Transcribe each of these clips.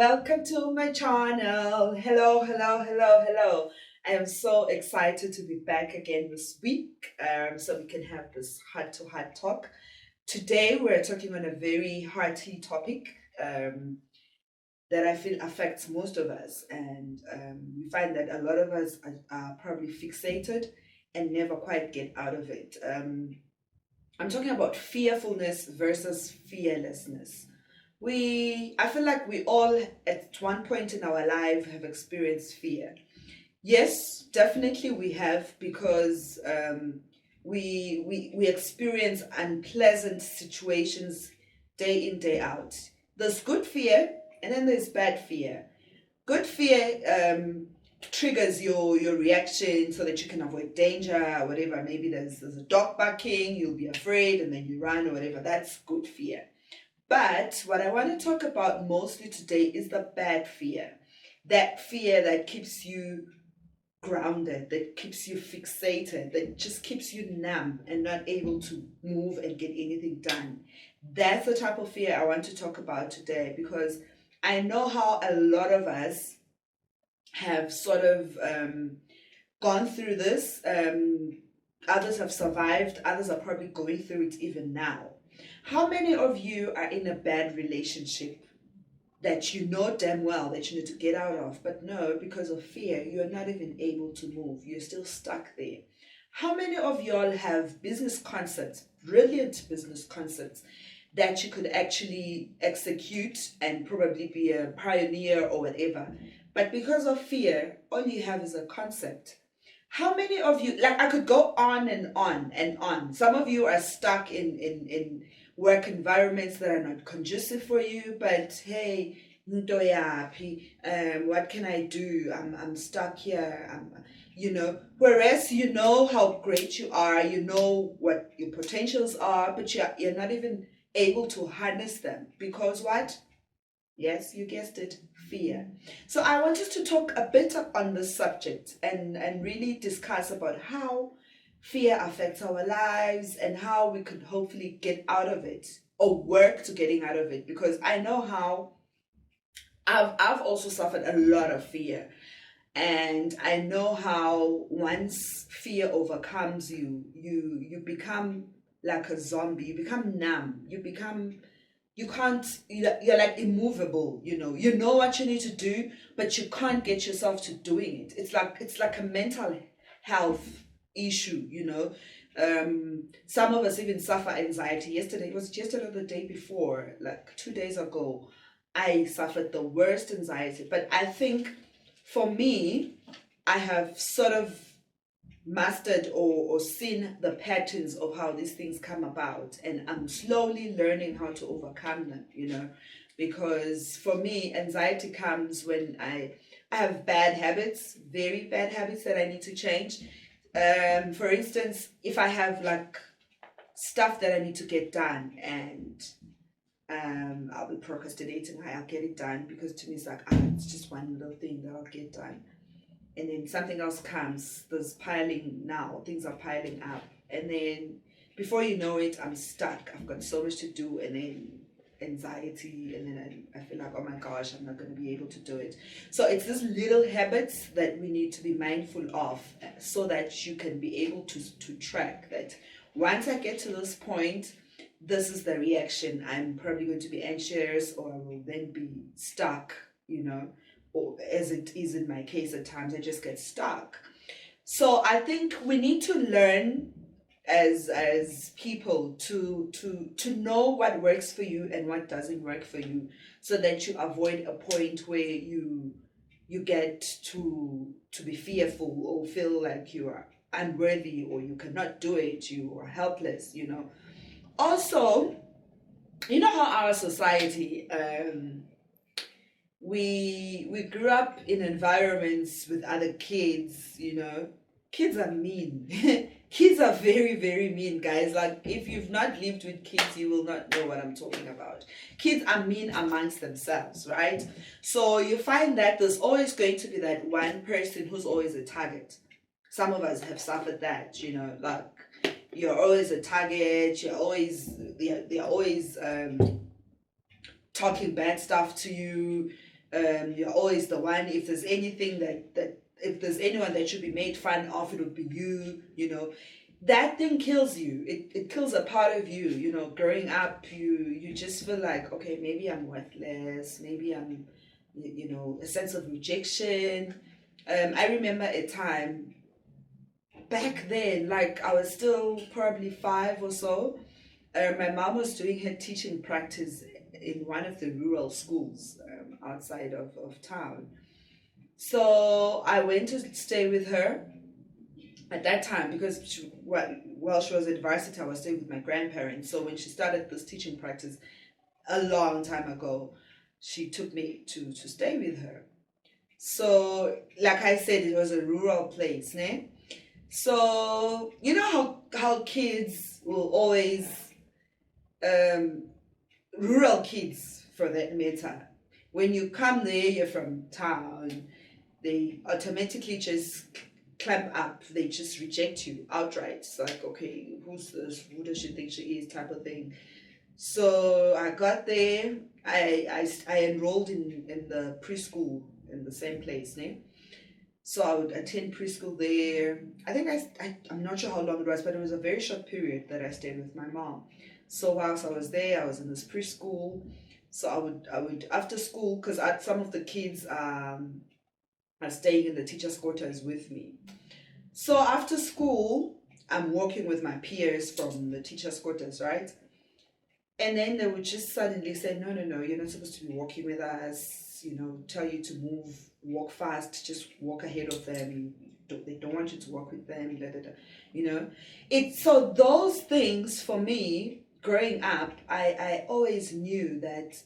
welcome to my channel. Hello. I am so excited to be back again this week so we can have this heart to heart talk. Today, we're talking on a very hearty topic that I feel affects most of us, and we find that a lot of us are probably fixated and never quite get out of it. I'm talking about fearfulness versus fearlessness. I feel like we all at one point in our life have experienced fear. Yes, definitely we have, because we experience unpleasant situations day in, day out. There's good fear, and then there's bad fear. Good fear triggers your reaction so that you can avoid danger or whatever. Maybe there's a dog barking, you'll be afraid, and then you run or whatever. That's good fear. But what I want to talk about mostly today is the bad fear. That fear that keeps you grounded, that keeps you fixated, that just keeps you numb and not able to move and get anything done. That's the type of fear I want to talk about today, because I know how a lot of us have sort of gone through this. Others have survived, others are probably going through it even now. How many of you are in a bad relationship that you know damn well that you need to get out of, but no, because of fear, you're not even able to move. You're still stuck there. How many of y'all have business concepts, brilliant business concepts, that you could actually execute and probably be a pioneer or whatever, but because of fear, all you have is a concept? How many of you, like, I could go on and on and on. Some of you are stuck in work environments that are not conducive for you, but hey, what can I do? I'm stuck here. Whereas you know how great you are, you know what your potentials are, but you're not even able to harness them because what? Yes, you guessed it, fear. So I want us to talk a bit on this subject and really discuss about how fear affects our lives and how we could hopefully get out of it or work to getting out of it. Because I know how I've also suffered a lot of fear. And I know how once fear overcomes you, you become like a zombie, you become numb, you can't, you're like immovable. You know what you need to do, but you can't get yourself to doing it. It's like a mental health issue. Some of us even suffer anxiety. It was yesterday or the day before, like 2 days ago, I suffered the worst anxiety. But I think for me, I have sort of mastered or seen the patterns of how these things come about, and I'm slowly learning how to overcome them. Because for me, anxiety comes when I have bad habits, very bad habits that I need to change. For instance, if I have like stuff that I need to get done, and I'll be procrastinating, I'll get it done, because to me it's like, it's just one little thing that I'll get done, and then something else comes. There's piling now, things are piling up, and then before you know it, I'm stuck. I've got so much to do, and then anxiety, and then I feel like, oh my gosh, I'm not going to be able to do it. So it's these little habits that we need to be mindful of, so that you can be able to track that. Once I get to this point, this is the reaction. I'm probably going to be anxious, or I will then be stuck, or as it is in my case, at times I just get stuck. So I think we need to learn as people to know what works for you and what doesn't work for you, so that you avoid a point where you get to be fearful or feel like you are unworthy, or you cannot do it, you are helpless. Also, you know how our society, we grew up in environments with other kids. Kids are mean. Kids are very, very mean, guys. Like, if you've not lived with kids, you will not know what I'm talking about. Kids are mean amongst themselves, right? So you find that there's always going to be that one person who's always a target. Some of us have suffered that. Like, you're always a target. They're always talking bad stuff to you. You're always the one. If there's anything that if there's anyone that should be made fun of, it would be you. That thing kills you. It kills a part of you. Growing up, you just feel like, okay, maybe I'm worthless. Maybe I'm, a sense of rejection. I remember a time back then, like I was still probably 5 or so. My mom was doing her teaching practice in one of the rural schools outside of town. So I went to stay with her at that time because while she was at varsity, I was staying with my grandparents. So when she started this teaching practice a long time ago, she took me to stay with her. So, like I said, it was a rural place, ne? So you know how kids will always, um, rural kids for that matter, when you come there, you're from town, they automatically just clamp up, they just reject you outright. It's like, okay, who's this? Who does she think she is? Type of thing. So I got there. I enrolled in the preschool in the same place, ne? So I would attend preschool there. I think I'm not sure how long it was, but it was a very short period that I stayed with my mom. So whilst I was there, I was in this preschool. So I would after school, because some of the kids are staying in the teachers' quarters with me. So after school, I'm working with my peers from the teachers' quarters, right? And then they would just suddenly say, no, no, no, you're not supposed to be walking with us, tell you to move, walk fast, just walk ahead of them. They don't want you to walk with them, da, da, da. You know? So those things for me, growing up, I always knew that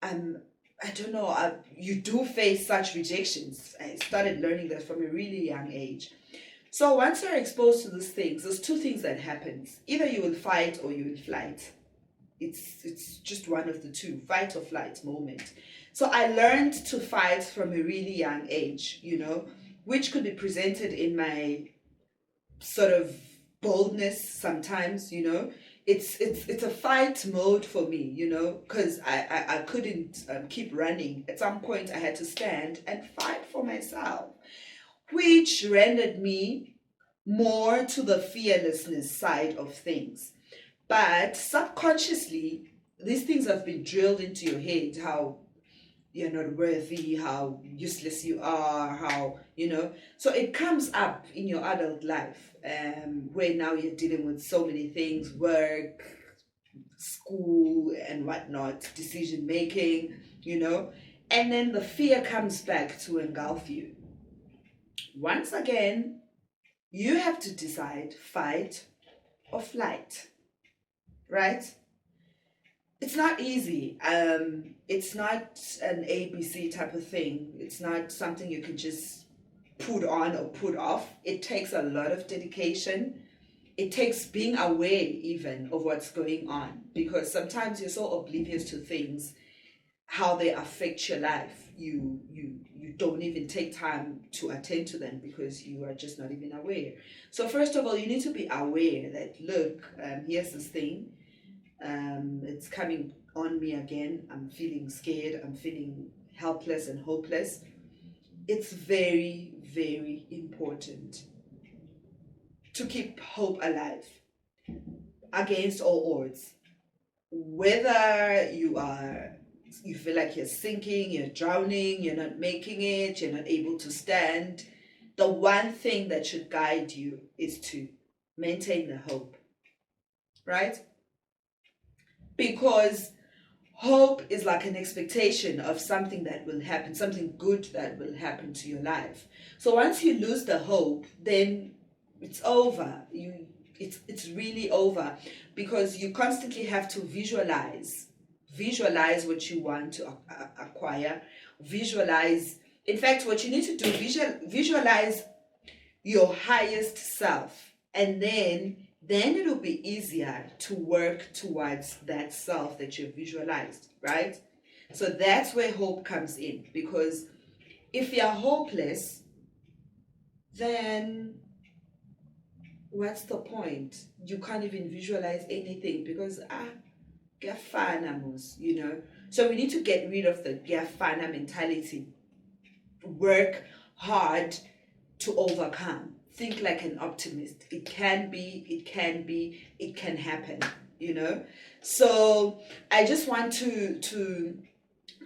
um, I don't know, you do face such rejections. I started learning that from a really young age. So once you're exposed to these things, there's two things that happens. Either you will fight or you will flight. It's just one of the two, fight or flight moment. So I learned to fight from a really young age, which could be presented in my sort of boldness sometimes. It's a fight mode for me, because I couldn't keep running. At some point I had to stand and fight for myself, which rendered me more to the fearlessness side of things. But subconsciously, these things have been drilled into your head, how you're not worthy, how useless you are, So it comes up in your adult life, where now you're dealing with so many things: work, school, and whatnot, decision making, And then the fear comes back to engulf you. Once again, you have to decide fight or flight, right? It's not easy. It's not an ABC type of thing. It's not something you can just put on or put off. It takes a lot of dedication. It takes being aware even of what's going on, because sometimes you're so oblivious to things, how they affect your life. You don't even take time to attend to them because you are just not even aware. So first of all, you need to be aware that, look, here's this thing, it's coming on me again. I'm feeling scared. I'm feeling helpless and hopeless. It's very, very important to keep hope alive against all odds. Whether you feel like you're sinking, you're drowning, you're not making it, you're not able to stand, the one thing that should guide you is to maintain the hope, right? Because hope is like an expectation of something that will happen, something good that will happen to your life. So once you lose the hope, then it's over. It's really over, because you constantly have to visualize what you want to acquire, visualize. In fact, what you need to do, visualize your highest self, and then it'll be easier to work towards that self that you've visualized, right? So that's where hope comes in, because if you're hopeless, then what's the point? You can't even visualize anything, because Kuyafana mos, you know. So we need to get rid of the kuyafana mentality. Work hard to overcome. Think like an optimist. It can be, it can be, it can happen, you know. So I just want to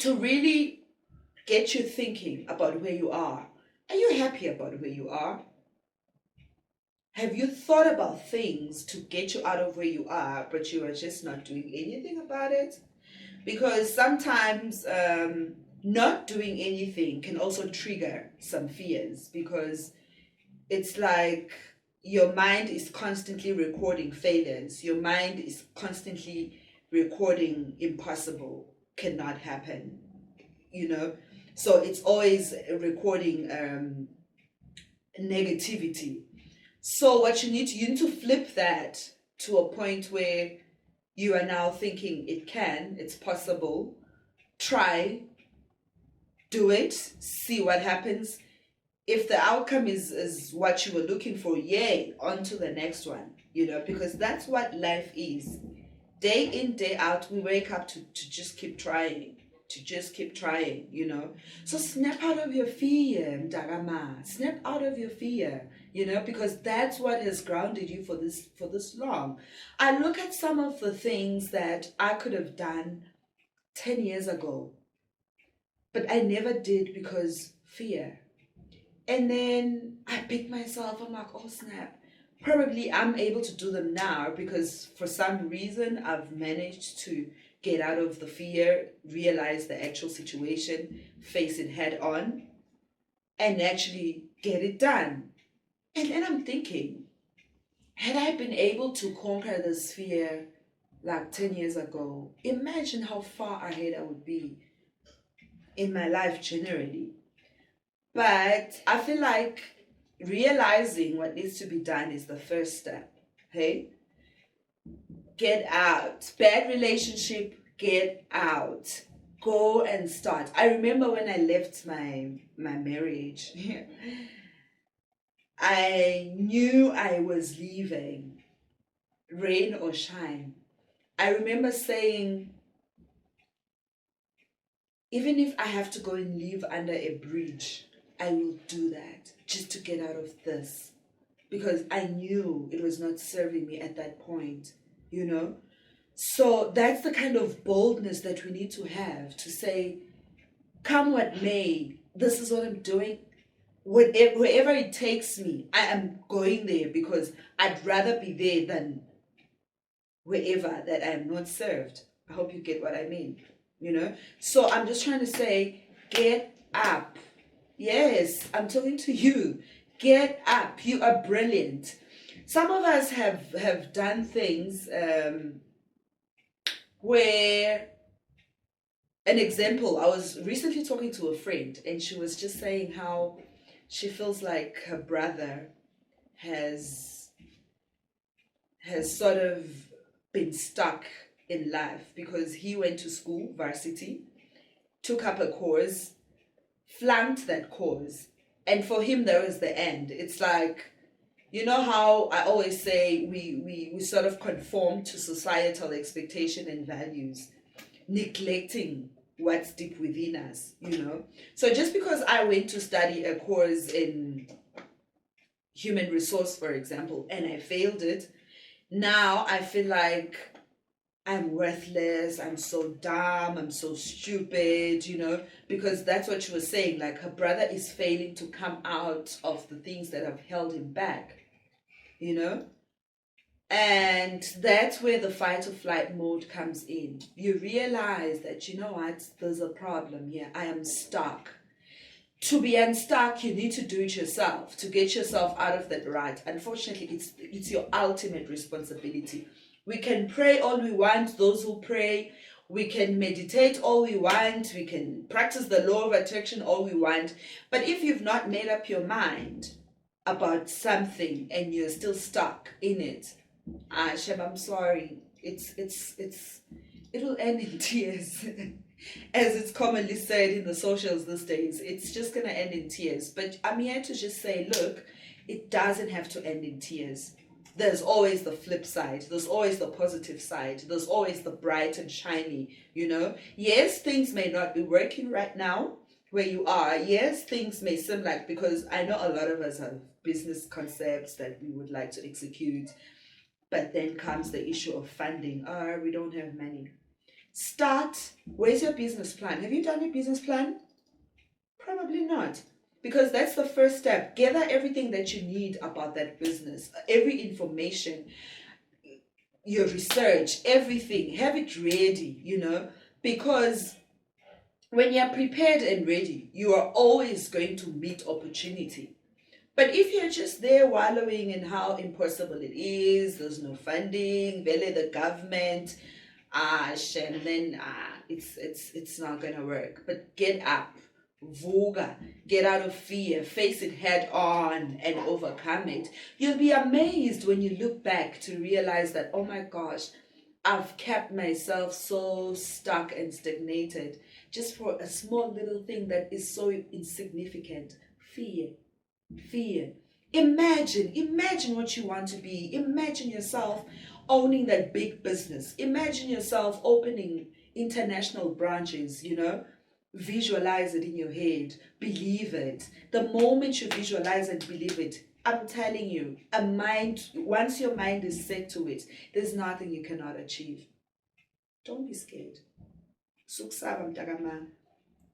really get you thinking about where you are. Are you happy about where you are? Have you thought about things to get you out of where you are, but you are just not doing anything about it? Because sometimes not doing anything can also trigger some fears, because it's like your mind is constantly recording failures. Your mind is constantly recording impossible, cannot happen, you know. So it's always recording negativity. So what you need to flip that to a point where you are now thinking it can, it's possible. Try, do it, see what happens. If the outcome is what you were looking for, yay, on to the next one, you know, because that's what life is. Day in, day out, we wake up to just keep trying, to just keep trying, you know. So snap out of your fear, Mdagama. Snap out of your fear, you know, because that's what has grounded you for this long. I look at some of the things that I could have done 10 years ago, but I never did because fear. And then I pick myself, I'm like, oh snap. Probably I'm able to do them now because for some reason I've managed to get out of the fear, realize the actual situation, face it head on, and actually get it done. And then I'm thinking, had I been able to conquer this fear like 10 years ago, imagine how far ahead I would be in my life generally. But I feel like realizing what needs to be done is the first step. Hey, get out. Bad relationship, get out. Go and start. I remember when I left my marriage, I knew I was leaving, rain or shine. I remember saying, even if I have to go and live under a bridge, I will do that just to get out of this, because I knew it was not serving me at that point, you know? So that's the kind of boldness that we need to have to say, come what may, this is what I'm doing. Wherever it takes me, I am going there because I'd rather be there than wherever that I am not served. I hope you get what I mean, you know? So I'm just trying to say, get up. Yes, I'm talking to you. Get up. You are brilliant. Some of us have done things where, an example, I was recently talking to a friend and she was just saying how she feels like her brother has sort of been stuck in life because he went to school, varsity, took up a course, flunked that course, and for him that was the end. It's like, you know how I always say we sort of conform to societal expectation and values, neglecting what's deep within us, you know. So just because I went to study a course in human resource, for example, and I failed it, now I feel like I'm worthless, I'm so dumb, I'm so stupid, you know, because that's what she was saying. Like her brother is failing to come out of the things that have held him back, you know? And that's where the fight or flight mode comes in. You realize that, you know what, there's a problem here. I am stuck. To be unstuck, you need to do it yourself, to get yourself out of that rut. Unfortunately, it's your ultimate responsibility. We can pray all we want, those who pray. We can meditate all we want. We can practice the law of attraction all we want. But if you've not made up your mind about something and you're still stuck in it, Shem, I'm sorry. It will end in tears. As it's commonly said in the socials these days, it's just going to end in tears. But I'm here to just say, look, it doesn't have to end in tears. there's always the flip side. There's always the positive side. There's always the bright and shiny, you know. Yes, things may not be working right now where you are. Yes, things may seem like, because I know a lot of us have business concepts that we would like to execute, but then comes the issue of funding. We don't have money. Start. Where's your business plan? Have you done your business plan? Probably not. Because that's the first step. Gather everything that you need about that business, every information, your research, everything. Have it ready, you know, because when you're prepared and ready, you are always going to meet opportunity. But if you're just there wallowing in how impossible it is, there's no funding, really the government, and then it's not gonna work. But get up, vuga, get out of fear, face it head on and overcome it. You'll be amazed when you look back to realize that, oh my gosh, I've kept myself so stuck and stagnated just for a small little thing that is so insignificant. Fear. Imagine what you want to be. Imagine yourself owning that big business. Imagine yourself opening international branches, you know. Visualize it in your head. Believe it. The moment you visualize and believe it, I'm telling you, once your mind is set to it, there's nothing you cannot achieve. Don't be scared. Suksaba mtakama.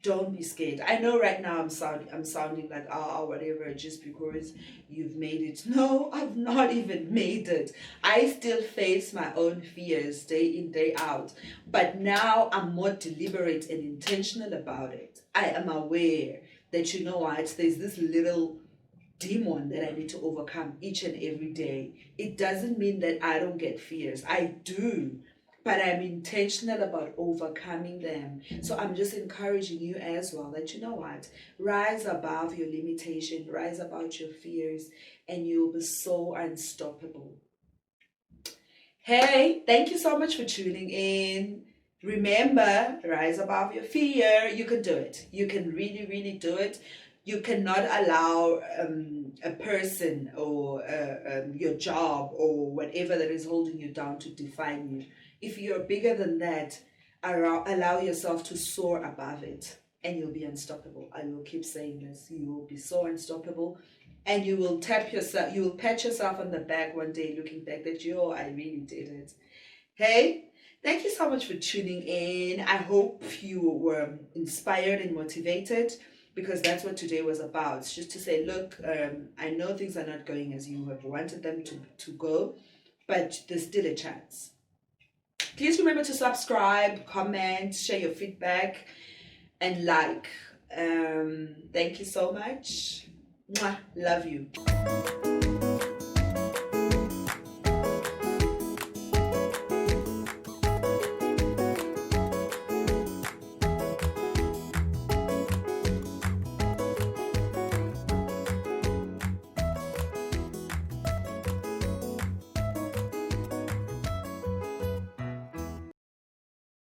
Don't be scared. I know right now I'm sounding like whatever, just because you've made it. No, I've not even made it. I still face my own fears day in, day out. But now I'm more deliberate and intentional about it. I am aware that, you know what, there's this little demon that I need to overcome each and every day. It doesn't mean that I don't get fears. I do, but I'm intentional about overcoming them. So I'm just encouraging you as well that, you know what, rise above your limitation, rise above your fears, and you'll be so unstoppable. Hey, thank you so much for tuning in. Remember, rise above your fear. You can do it. You can really, really do it. You cannot allow a person or your job or whatever that is holding you down to define you. If you're bigger than that, allow yourself to soar above it, and you'll be unstoppable. I will keep saying this. You will be so unstoppable, and you will you will pat yourself on the back one day looking back that, yo, I really did it. Hey, thank you so much for tuning in. I hope you were inspired and motivated, because that's what today was about. It's just to say, look, I know things are not going as you have wanted them to go, but there's still a chance. Please remember to subscribe, comment, share your feedback, and like. Thank you so much. Mwah. Love you.